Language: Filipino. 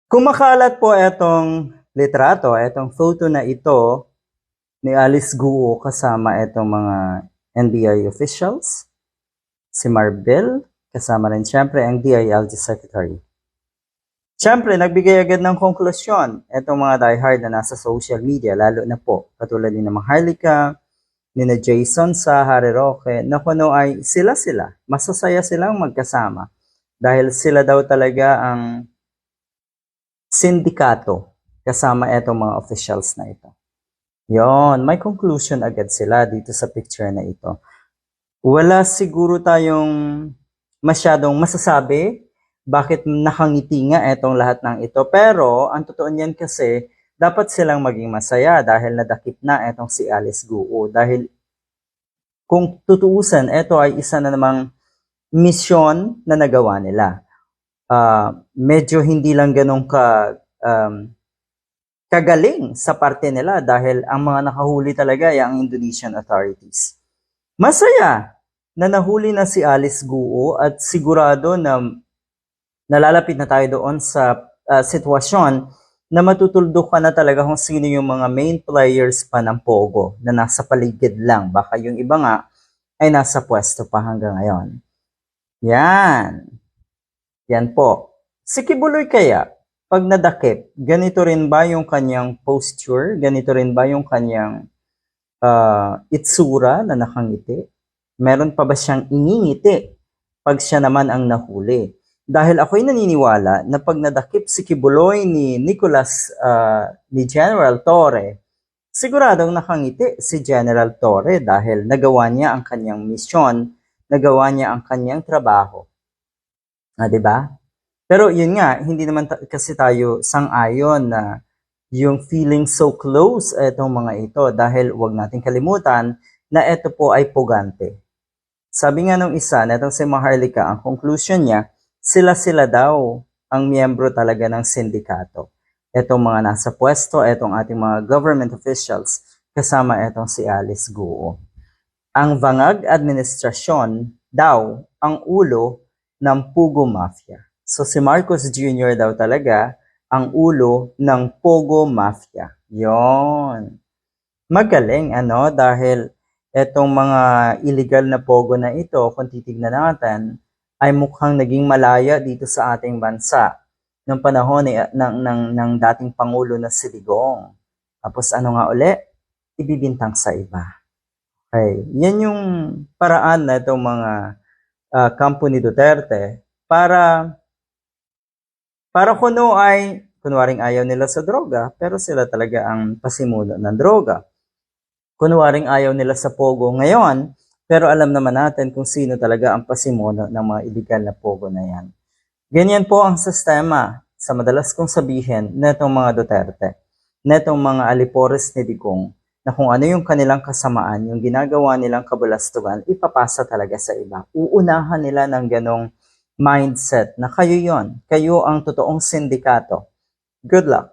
Kumakalat po etong litrato, etong photo na ito ni Alice Guo kasama etong mga NBI officials, si Marbel, kasama rin siyempre ang DILG Secretary. Siyempre, nagbigay agad ng konklusyon etong mga diehard na nasa social media, lalo na po katulad ni Maharlika, ni na Jason sa Harry Roque, na kuno ay sila, masasaya silang magkasama dahil sila daw talaga ang sindikato kasama etong mga officials na ito. Yon, may conclusion agad sila dito sa picture na ito. Wala siguro tayong masyadong masasabi bakit nakangiti nga etong lahat ng ito. Pero ang totoo niyan kasi, dapat silang maging masaya dahil nadakip na etong si Alice Guo. Dahil kung tutuusan, ito ay isa na namang misyon na nagawa nila. Medyo hindi lang ganun kagaling sa parte nila dahil ang mga nakahuli talaga ay ang Indonesian authorities. Masaya na nahuli na si Alice Guo at sigurado na nalalapit na tayo doon sa sitwasyon na matutuldo ka na talaga kung sino yung mga main players pa ng Pogo na nasa paligid lang. Baka yung iba nga ay nasa pwesto pa hanggang ngayon. Yan. Yan po. Si Kibuloy kaya, pag nadakip, ganito rin ba yung kanyang posture? Ganito rin ba yung kanyang itsura na nakangiti? Meron pa ba siyang ingingiti pag siya naman ang nahuli? Dahil ako'y naniniwala na pag nadakip si Kibuloy ni Nicolas, ni General Torre, siguradong nakangiti si General Torre dahil nagawa niya ang kanyang misyon, nagawa niya ang kanyang trabaho. Diba? Pero yun nga, hindi naman kasi tayo sang-ayon na yung feeling so close itong mga ito dahil wag nating kalimutan na ito po ay pugante. Sabi nga nung isa, na itong si Maharlika, ang conclusion niya, sila daw ang miyembro talaga ng sindikato. Itong mga nasa pwesto, itong ating mga government officials, kasama itong si Alice Guo. Ang Vangag administrasyon daw ang ulo ng Pogo Mafia. So si Marcos Jr. daw talaga ang ulo ng Pogo Mafia. Yon. Magaling, dahil etong mga illegal na Pogo na ito, kung titignan natin, ay mukhang naging malaya dito sa ating bansa noong panahon ng dating Pangulo na si Digong. Tapos ano nga uli? Ibibintang sa iba. Okay. Yan yung paraan na itong mga kampo ni Duterte para kuno ay, kunwaring ayaw nila sa droga, pero sila talaga ang pasimuno ng droga. Kunwaring ayaw nila sa Pogo ngayon, pero alam naman natin kung sino talaga ang pasimuno ng mga illegal na Pogo na yan. Ganyan po ang sistema sa madalas kong sabihin netong mga Duterte, netong mga alipores ni Digong, na kung ano yung kanilang kasamaan, yung ginagawa nilang kabulastugan, ipapasa talaga sa iba. Uunahan nila ng ganong mindset na kayo yon, kayo ang totoong sindikato. Good luck!